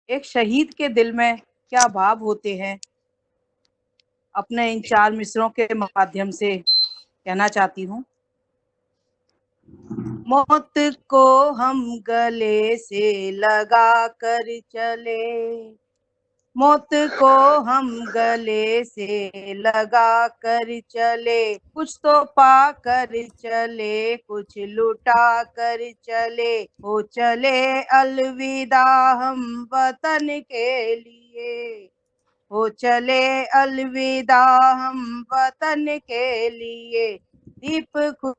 एक शहीद के दिल में क्या भाव होते हैं, अपने इन 4 मिसरों के माध्यम से कहना चाहती हूँ। मौत को हम गले से लगा कर चले, मौत को हम गले से लगा कर चले, कुछ तो पा कर चले, कुछ लुटा कर चले, हो चले अलविदा हम वतन के लिए, हो चले अलविदा हम वतन के लिए, दीप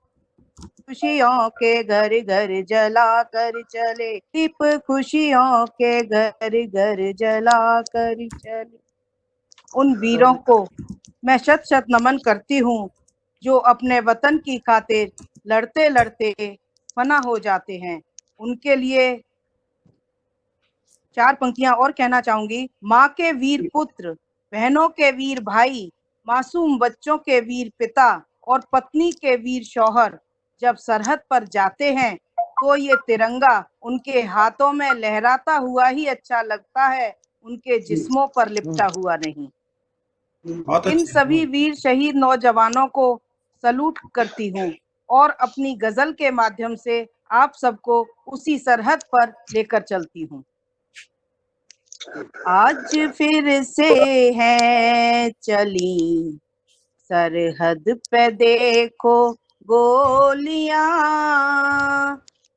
खुशियों के घर घर जला कर चले, दीप खुशियों के घर घर जला कर चले। उन वीरों को मैं शत शत नमन करती हूँ जो अपने वतन की खातिर लड़ते लड़ते फना हो जाते हैं। उनके लिए 4 पंक्तियां और कहना चाहूंगी। माँ के वीर पुत्र, बहनों के वीर भाई, मासूम बच्चों के वीर पिता और पत्नी के वीर शौहर जब सरहद पर जाते हैं तो ये तिरंगा उनके हाथों में लहराता हुआ ही अच्छा लगता है, उनके जिस्मों पर लिपटा हुआ नहीं। बहुत इन अच्छे। सभी वीर शहीद नौजवानों को सलूट करती हूँ और अपनी गजल के माध्यम से आप सबको उसी सरहद पर लेकर चलती हूँ। आज फिर से है चली सरहद पे देखो गोलियां,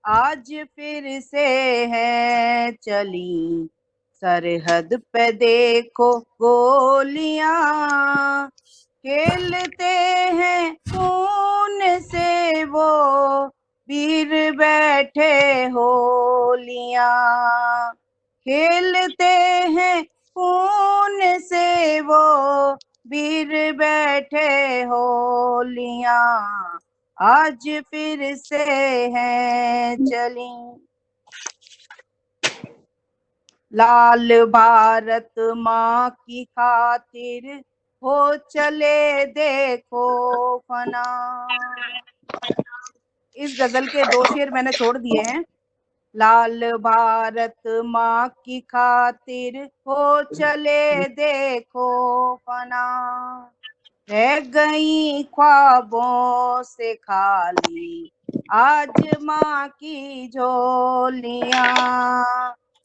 आज फिर से है चली सरहद पे देखो गोलियां, खेलते हैं खून से वो वीर बैठे होलियां, खेलते हैं खून से वो वीर बैठे होलियां, आज फिर से हैं चली। लाल भारत माँ की खातिर हो चले देखो फना। इस गजल के 2 शेर मैंने छोड़ दिए हैं। लाल भारत माँ की खातिर हो चले देखो फना, रह गई ख्वाबों से खाली आज माँ की झोलियां,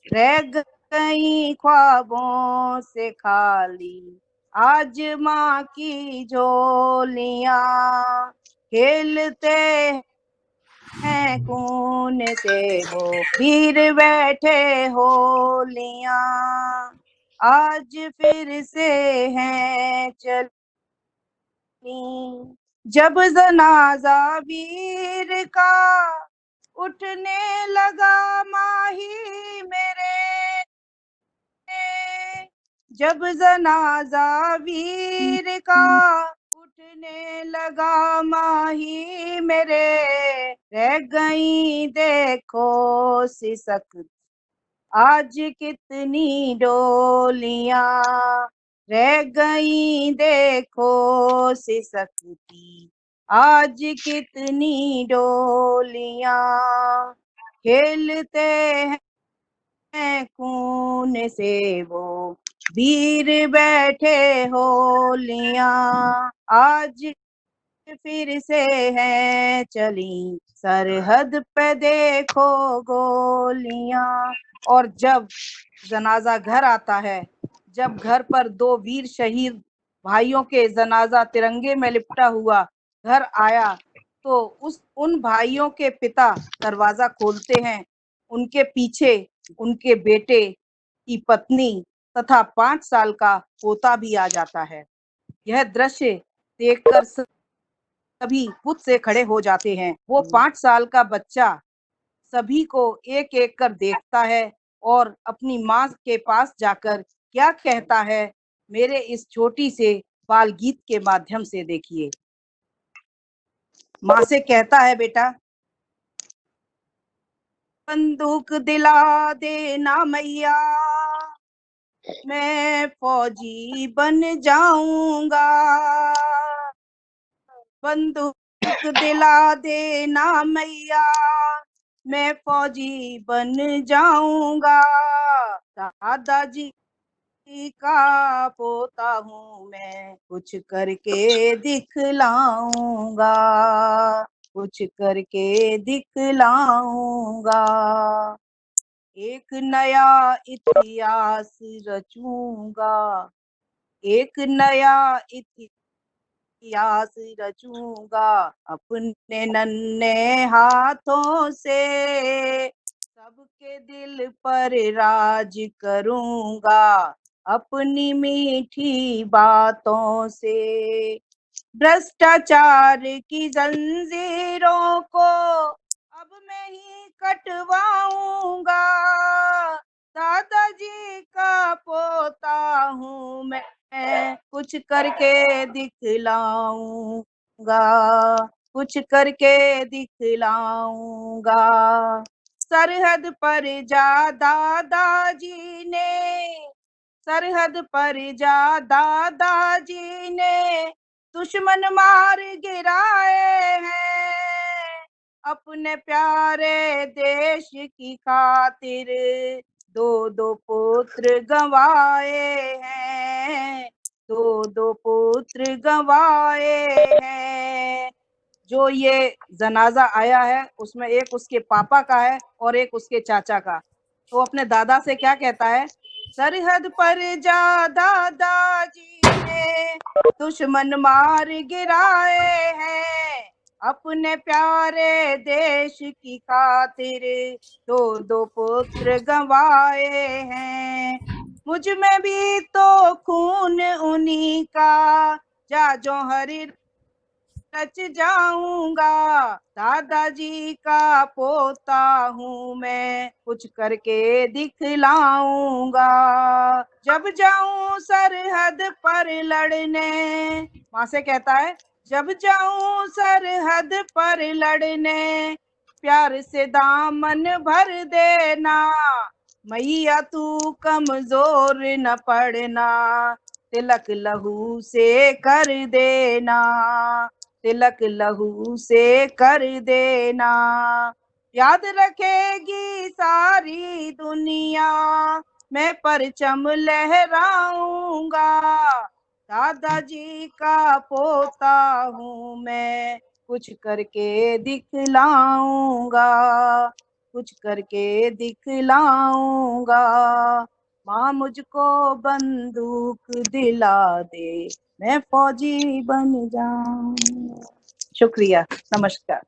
रह गई ख्वाबों से खाली आज माँ की झोलियां, खेलते हैं खून से वो वीर बैठे होलियां, आज फिर से हैं चली। जब जनाजा वीर का उठने लगा माही मेरे, जब जनाजा वीर का उठने लगा माही मेरे, रह गई देखो सिसक आज कितनी डोलियां, रह गई देखो सिसकती आज कितनी डोलियां, खेलते हैं खून से वो वीर बैठे होलियां, आज फिर से है चली सरहद पे देखो गोलियां। और जब जनाजा घर आता है, जब घर पर 2 वीर शहीद भाइयों के जनाजा तिरंगे में लिपटा हुआ घर आया, तो उन भाइयों के पिता दरवाजा खोलते हैं, उनके पीछे उनके बेटे की पत्नी तथा 5 साल का पोता भी आ जाता है। यह दृश्य देखकर सभी खुद से खड़े हो जाते हैं। वो 5 साल का बच्चा सभी को एक एक कर देखता है और अपनी माँ के पास जाकर क्या कहता है, मेरे इस छोटी से बाल गीत के माध्यम से देखिए। माँ से कहता है, बेटा बंदूक दिला देना मैया, मैं फौजी बन जाऊंगा, बंदूक दिला देना मैया, मैं फौजी बन जाऊंगा, दादाजी का पोता हूँ मैं, कुछ करके दिखलाऊंगा, कुछ करके दिखलाऊंगा। एक नया इतिहास रचूंगा, एक नया इतिहास रचूंगा, अपने नन्हे हाथों से सबके दिल पर राज करूंगा, अपनी मीठी बातों से। भ्रष्टाचार की जंजीरों को अब मैं ही कटवाऊंगा, दादाजी का पोता हूँ मैं, कुछ करके दिखलाऊंगा, कुछ करके दिखलाऊंगा। सरहद पर जा दादाजी ने, सरहद पर जा दादाजी ने दुश्मन मार गिराए हैं, अपने प्यारे देश की खातिर दो दो पुत्र गंवाए हैं, दो दो पुत्र गंवाए हैं। जो ये जनाजा आया है उसमें एक उसके पापा का है और एक उसके चाचा का। तो अपने दादा से क्या कहता है, सरहद पर जा दादाजी ने दुश्मन मार गिराए हैं, अपने प्यारे देश की खातिर दो दो पुत्र गंवाए हैं। मुझ में भी तो खून उन्हीं का, जा जौहरी रच जाऊंगा, दादाजी का पोता हूँ मैं, कुछ करके दिखलाऊंगा। जब जाऊं सरहद पर लड़ने, माँ से कहता है, जब जाऊं सरहद पर लड़ने, प्यार से दामन भर देना, मैया तू कमजोर न पड़ना, तिलक लहू से कर देना, तिलक लहू से कर देना। याद रखेगी सारी दुनिया, मैं परचम लहराऊंगा, दादाजी का पोता हूँ मैं, कुछ करके दिखलाऊंगा, कुछ करके दिखलाऊंगा। माँ मुझको बंदूक दिला दे, मैं फौजी बन जाऊं। शुक्रिया, नमस्कार।